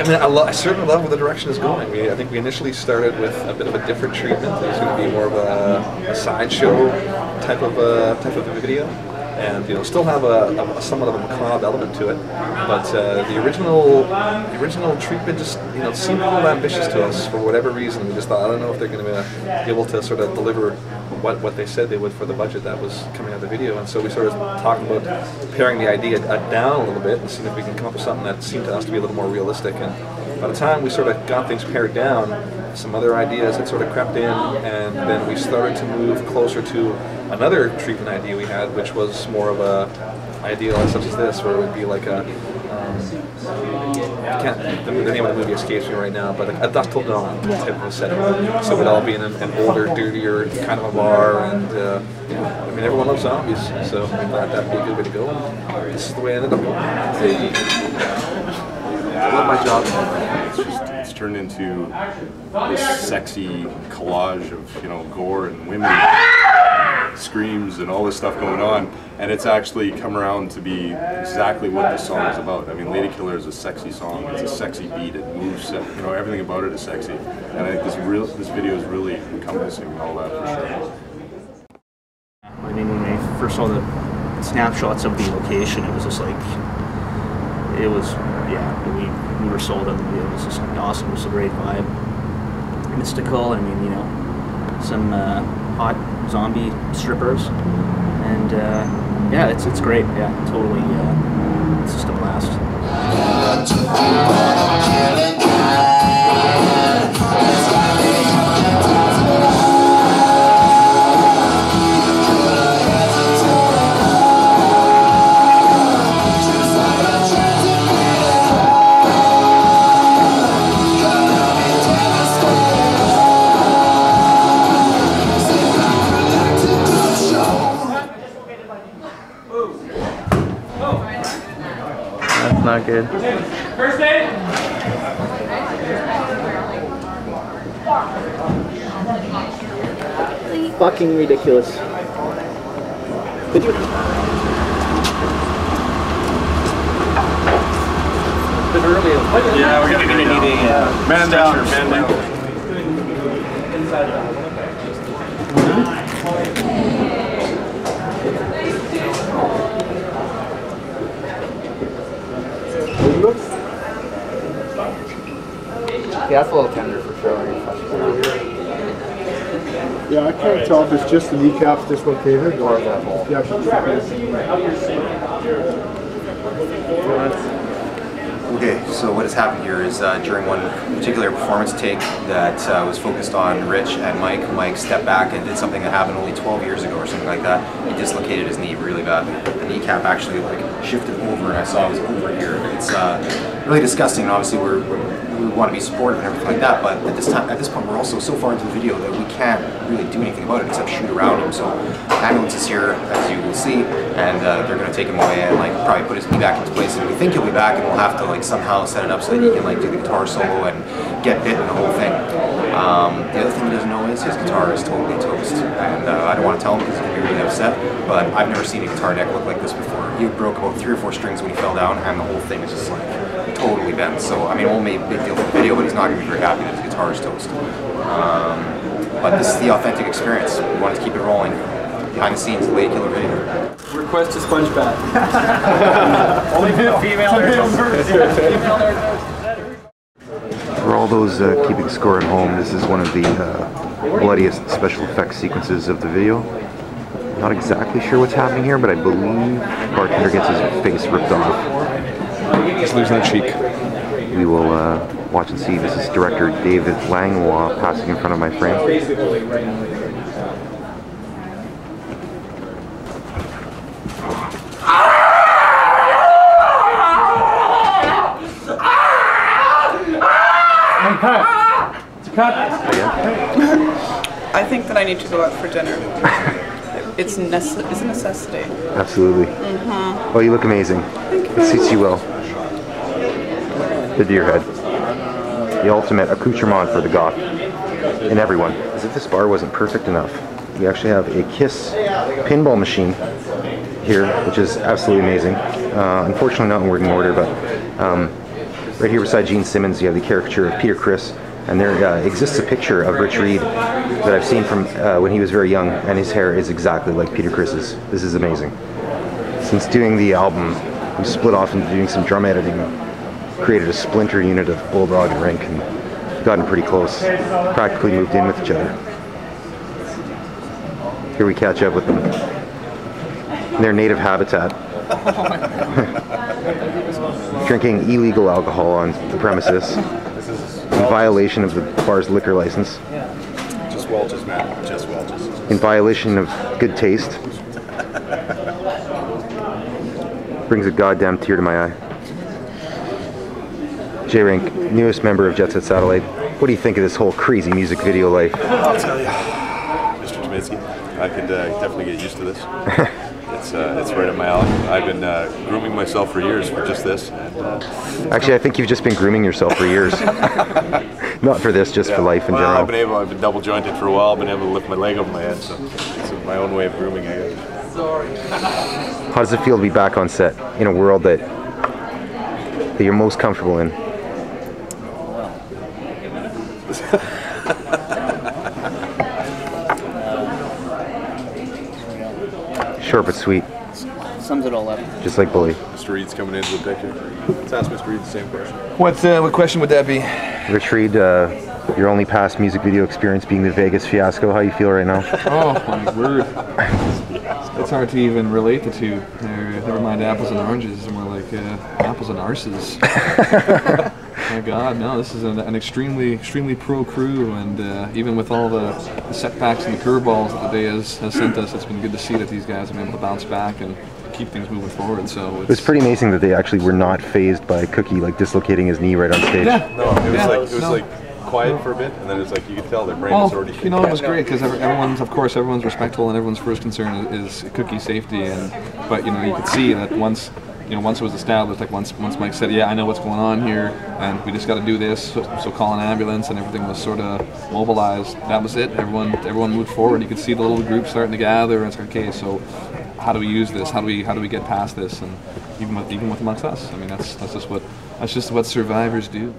I mean, I certainly love where the direction is going. I think we initially started with a bit of a different treatment. It was going to be more of a sideshow type of a video, and still have a somewhat of a macabre element to it. But the original treatment just seemed a little ambitious to us for whatever reason. We just thought, I don't know if they're going to be able to sort of deliver what they said they would for the budget that was coming out of the video. And so we started talking about paring the idea down a little bit and seeing if we can come up with something that seemed to us to be a little more realistic. And by the time we sort of got things pared down, some other ideas had sort of crept in, and then we started to move closer to another treatment idea we had, which was more of a idea such as this, where it would be like a the name of the movie escapes me right now, but a Dusk Till Dawn type of a setting. So we'd all be in an older, dirtier kind of a bar, and I mean, everyone loves zombies, so we thought that'd be a good way to go. And this is the way I ended up going. I love my job. It's turned into this sexy collage of gore and women screams and all this stuff going on, and it's actually come around to be exactly what this song is about. I mean, Ladykiller is a sexy song. It's a sexy beat. It moves. Everything about it is sexy, and I think this video is really encompassing all that for sure. I mean, when I first saw the snapshots of the location, it was just like, we were sold on the video. It was just awesome. It was a great vibe, mystical. I mean, some hot zombie strippers, and yeah, it's great. Yeah, totally. It's just a blast. That's not good. First aid. Fucking ridiculous. Yeah, we're gonna need a man down, man down. Yeah, that's a little tender for sure. Yeah, I can't tell if it's just the kneecaps dislocated or if you actually Okay, so what has happened here is during one particular performance take that was focused on Rich and Mike stepped back and did something that happened only 12 years ago or something like that. He dislocated his knee really badly. The kneecap actually shifted over, and I saw it was over here. It's really disgusting. Obviously, we want to be supportive and everything like that, but at this point, we're also so far into the video that we can't really do anything about it except shoot around him. So the ambulance is here, as you will see, and they're going to take him away and probably put his knee back into place. And we think he'll be back, and we'll have to somehow set it up so that he can do the guitar solo and get bit and the whole thing. The other thing he doesn't know is his guitar is totally toast, and I don't want to tell him because he's going to be really upset. But I've never seen a guitar neck look like this before. He broke about 3 or 4 strings when he fell down, and the whole thing is just totally bent. So I mean, it won't make a big deal for the video, but he's not going to be very happy that his guitar is toast. But this is the authentic experience. We wanted to keep it rolling. Behind the scenes, the Ladykiller video. Request a sponge bath. Only female For all those keeping score at home, this is one of the bloodiest special effects sequences of the video. Not exactly sure what's happening here, but I believe Bartender gets his face ripped off. He's losing a cheek. We will watch and see. This is director David Langlois passing in front of my frame. It's a cut. I think that I need to go out for dinner. It's a necessity. Absolutely. Mm-hmm. Well, you look amazing. It suits you well. The deer head. The ultimate accoutrement for the goth. And everyone. As if this bar wasn't perfect enough, we actually have a Kiss pinball machine here, which is absolutely amazing. Unfortunately not in working order, but Right here beside Gene Simmons, you have the caricature of Peter Criss, and there exists a picture of Rich Reed that I've seen from when he was very young, and his hair is exactly like Peter Criss's. This is amazing. Since doing the album, we split off into doing some drum editing, created a splinter unit of Bulldog and Rink, and gotten pretty close. Practically moved in with each other. Here we catch up with them in their native habitat. Drinking illegal alcohol on the premises in violation of the bar's liquor license. Just Welch's, man. Just Welch's. In violation of good taste. Brings a goddamn tear to my eye. J-Rink, newest member of Jet Set Satellite. What do you think of this whole crazy music video life? I'll tell you, Mr. Tominski, I could definitely get used to this. It's right up my alley. I've been grooming myself for years for just this. And, actually, I think you've just been grooming yourself for years. Not for this, just for life in general. I've been double jointed for a while. I've been able to lift my leg over my head, so it's my own way of grooming, I guess. How does it feel to be back on set in a world that you're most comfortable in? Short but sweet. Sums it all up. Just like Bully. Mr. Reed's coming into the picture. Let's ask Mr. Reed the same question. What question would that be? Rich Reed, your only past music video experience being the Vegas fiasco. How you feel right now? Oh my word! It's hard to even relate the two. Never mind apples and oranges. More like apples and arses. My God, no! This is an extremely pro crew, and even with all the setbacks and the curveballs that the day has sent us, it's been good to see that these guys have been able to bounce back and keep things moving forward. So it's pretty amazing that they actually were not fazed by Cookie like dislocating his knee right on stage. Yeah, no, it was like quiet for a bit, and then it's like you could tell their brain was already. You know, it was great because everyone's respectful, and everyone's first concern is Cookie's safety. But you know, you could see that once it was established, like once Mike said, yeah, I know what's going on here, and we just got to do this, so call an ambulance, and everything was sort of mobilized. That was it. Everyone moved forward. You could see the little group starting to gather, and it's like, okay, so how do we use this? How do we get past this? And even with amongst us, I mean, that's just what survivors do.